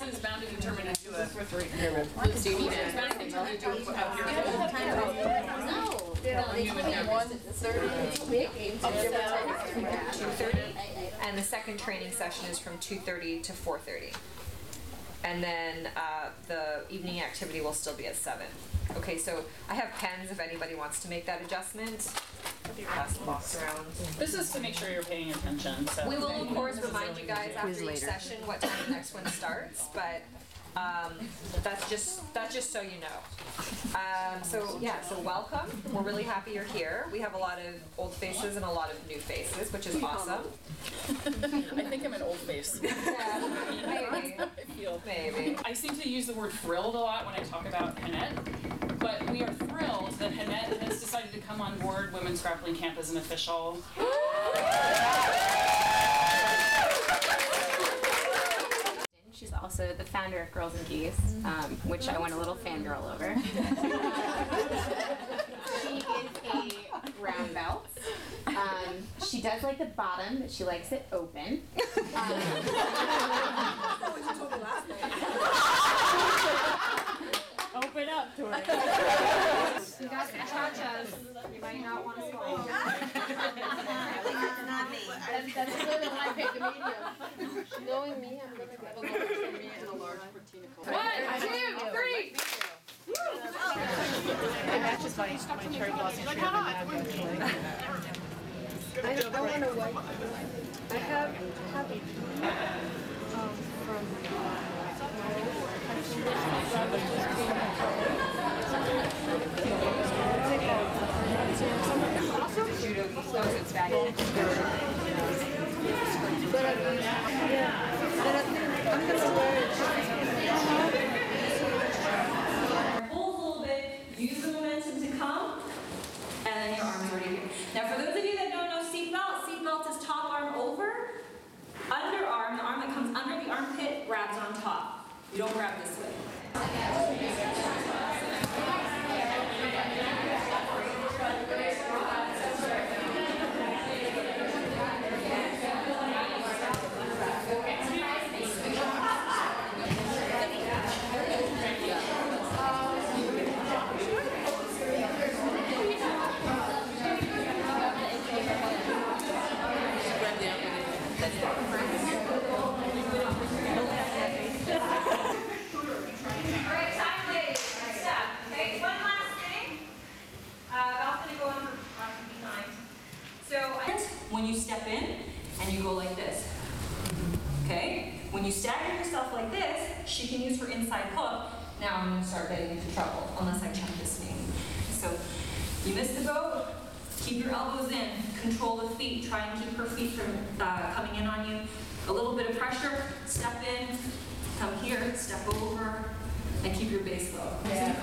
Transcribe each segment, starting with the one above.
Liz is bound and determined to do it. Do you need it? Bound and determined to do it up here. And the second training session is from 2:30 to 4:30. And then the evening activity will still be at 7. Okay, so I have pens if anybody wants to make that adjustment. Pass the box around. This is to make sure you're paying attention. So. We will of course remind you guys after each session what time the next one starts, but that's just so you know. So welcome. We're really happy you're here. We have a lot of old faces and a lot of new faces, which is awesome. I think I'm an old face. Yeah, maybe. Maybe. I seem to use the word thrilled a lot when I talk about Hanette, but we are thrilled that Hanette has decided to come on board Women's Grappling Camp as an official. She's also the founder of Girls and Geese, which I went a little fangirl over. She is a brown belt. She does like the bottom, but she likes it open. Open up to her. You got some cha-chas. You might not want to swallow. That's clearly when I picked the medium. Knowing me, I'm going to get a large for me and a large for Tina Cole. 1, 2, 3. It matches my cherry blossom tree. I want to white. I have from I'm gonna wear it. Pull a little bit, use the momentum to come, and then your arms are here. Now for those of you that don't know seatbelt is top arm over, underarm, the arm that comes under the armpit grabs on top. You don't grab this way. When you step in and you go like this, okay? When you stagger yourself like this, she can use her inside hook. Now I'm going to start getting into trouble unless I check this knee. So you miss the boat, keep your elbows in, control the feet, try and keep her feet from coming in on you. A little bit of pressure, step in, come here, step over, and keep your base low. Yeah.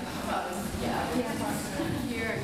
Here.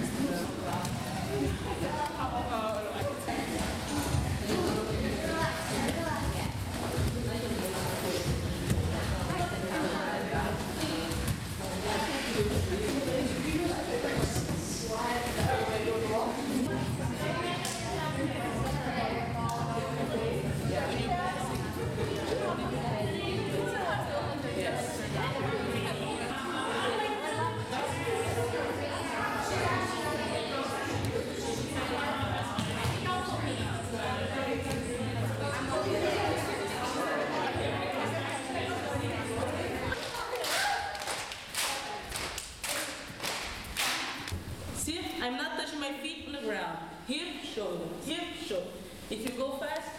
I'm not touching my feet on the ground. Hip, shoulder, hip, shoulder. If you go fast.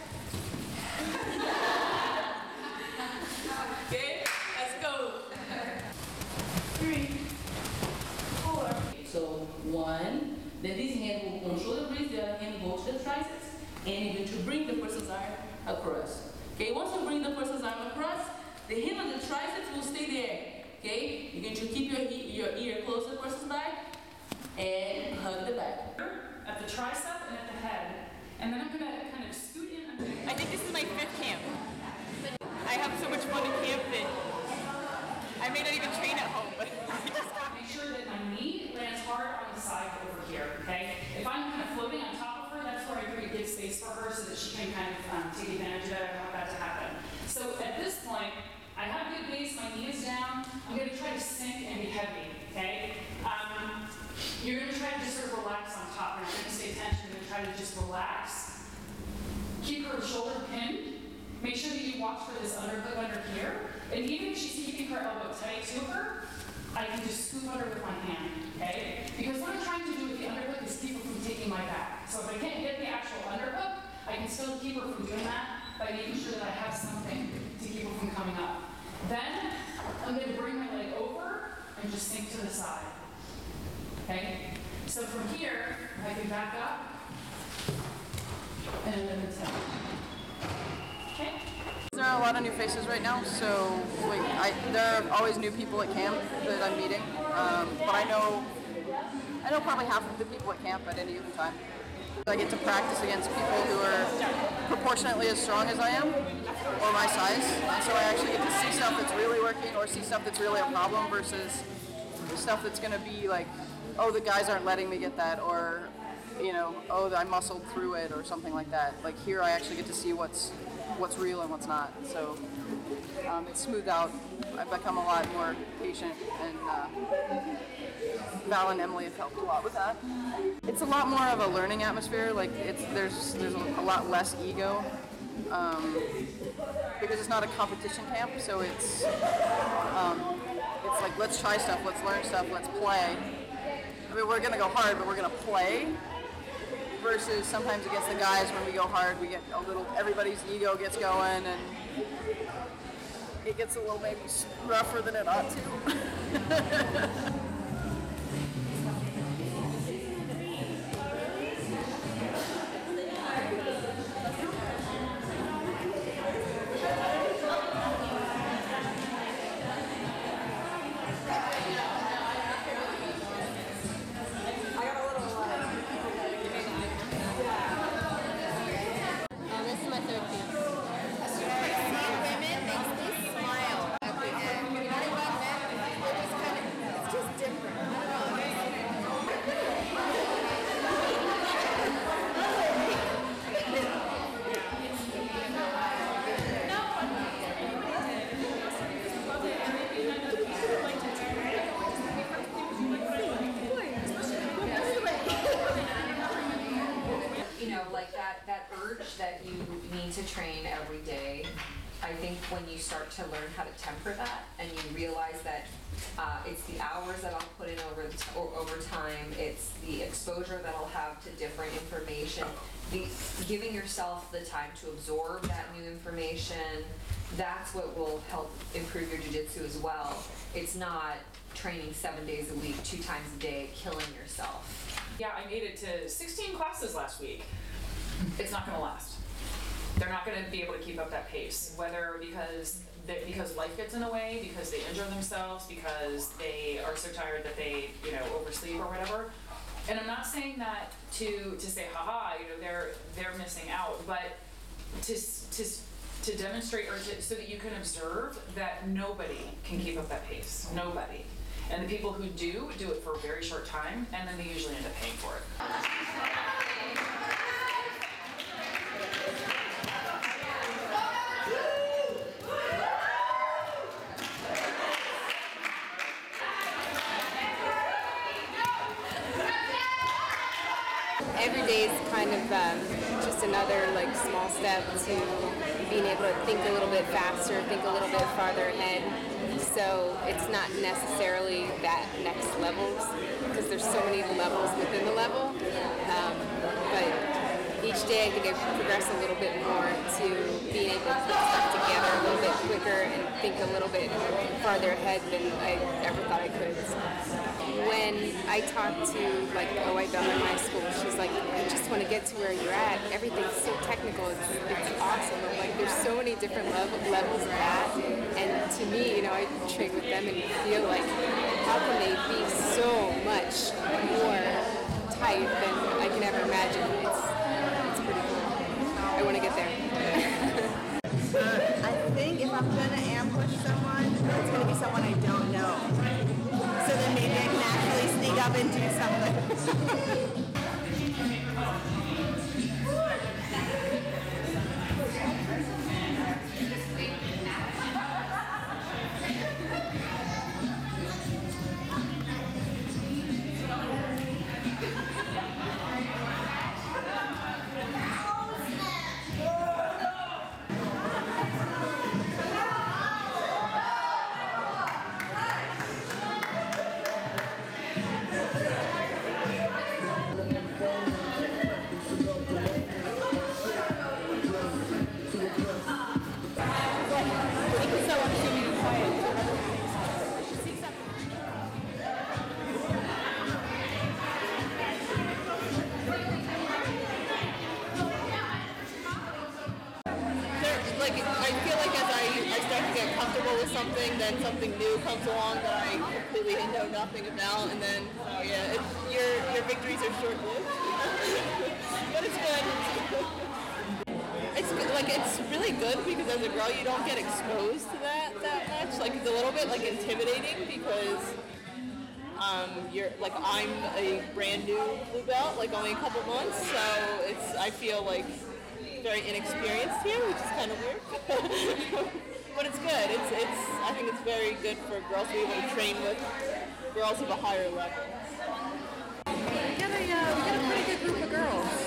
Okay, let's go. 3, 4. So 1, then this hand will control the breeze, the other hand goes to the triceps, and you're going to bring the person's arm across. Okay, once you bring the person's arm across, the hand on the triceps will stay there. Okay, you're going to keep your ear close to the person's back. And hug the back. At the tricep and at the head. And then I'm going to kind of scoot in under. I think this is my 5th camp. I have so much fun at camp that I may not even train at home, but I just make sure that my knee lands hard on the side over here, okay? If I'm kind of floating on top of her, that's where I create good space for her so that she can kind of take advantage of that. I want that to happen. So at this point, I have a good base, my knee is down. I'm gonna try to sink and be heavy, okay? You're gonna try to just sort of relax on top. You're not gonna stay tense, you're gonna try to just relax. Keep her shoulder pinned. Make sure that you watch for this underhook under here. And even if she's keeping her elbow tight to her, I can just scoop under with my hand, okay? Because what I'm trying to do with the underhook is keep her from taking my back. So if I can't get the actual underhook, I can still keep her from doing that by making sure that I have something to keep her from coming up. Then, I'm gonna bring my leg over and just sink to the side, okay? So from here, I can back up and then attack. Okay? There are a lot of new faces right now, so there are always new people at camp that I'm meeting, but I know probably half of the people at camp at any given time. I get to practice against people who are proportionately as strong as I am, or my size, and so I actually get to see stuff that's really working or see stuff that's really a problem versus stuff that's going to be like, oh, the guys aren't letting me get that, or, you know, oh, I muscled through it, or something like that. Like here I actually get to see what's real and what's not, so it's smoothed out. I've become a lot more patient, and Val and Emily have helped a lot with that. It's a lot more of a learning atmosphere. Like there's a lot less ego because it's not a competition camp. So it's like, let's try stuff, let's learn stuff, let's play. I mean, we're gonna go hard, but we're gonna play. Versus sometimes against the guys, when we go hard, we get a little, everybody's ego gets going, and it gets a little maybe rougher than it ought to. That urge that you need to train every day, I think when you start to learn how to temper that and you realize that it's the hours that I'll put in over time, it's the exposure that I'll have to different information, giving yourself the time to absorb that new information, that's what will help improve your jiu-jitsu as well. It's not training 7 days a week, 2 times a day, killing yourself. Yeah, I made it to 16 classes last week. It's not going to last. They're not going to be able to keep up that pace, whether because life gets in the way, because they injure themselves, because they are so tired that they, you know, oversleep or whatever. And I'm not saying that to say, haha, you know, they're missing out, but to demonstrate or so that you can observe that nobody can keep up that pace. Nobody. And the people who do it for a very short time, and then they usually end up paying for it. Every day is kind of just another like small step to being able to think a little bit faster, think a little bit farther ahead. So it's not necessarily that next levels, because there's so many levels within the level. But each day I think I progress a little bit more to being able to put stuff together a little bit quicker and think a little bit farther ahead than I ever thought I could. When I talk to like the OI belt in my school, she's like, I just want to get to where you're at. Everything's so technical. It's awesome. Like there's so many different levels of that. And to me, you know, I train with them and feel like, how can they be so much more tight than I can ever imagine? It's pretty cool. I want to get there. I think if I'm going to ambush someone, it's going to be someone I don't know. So then maybe I can actually sneak up and do something. like as I start to get comfortable with something, then something new comes along that I completely know nothing about, and then your victories are short-lived. But it's good. It's good. Like it's really good because as a girl you don't get exposed to that much. Like it's a little bit like intimidating because you're like I'm a brand new blue belt, like only a couple months, so I feel like very inexperienced here, which is kind of weird. But it's good. I think it's very good for girls to be able to train with girls of a higher level. We got a pretty good group of girls.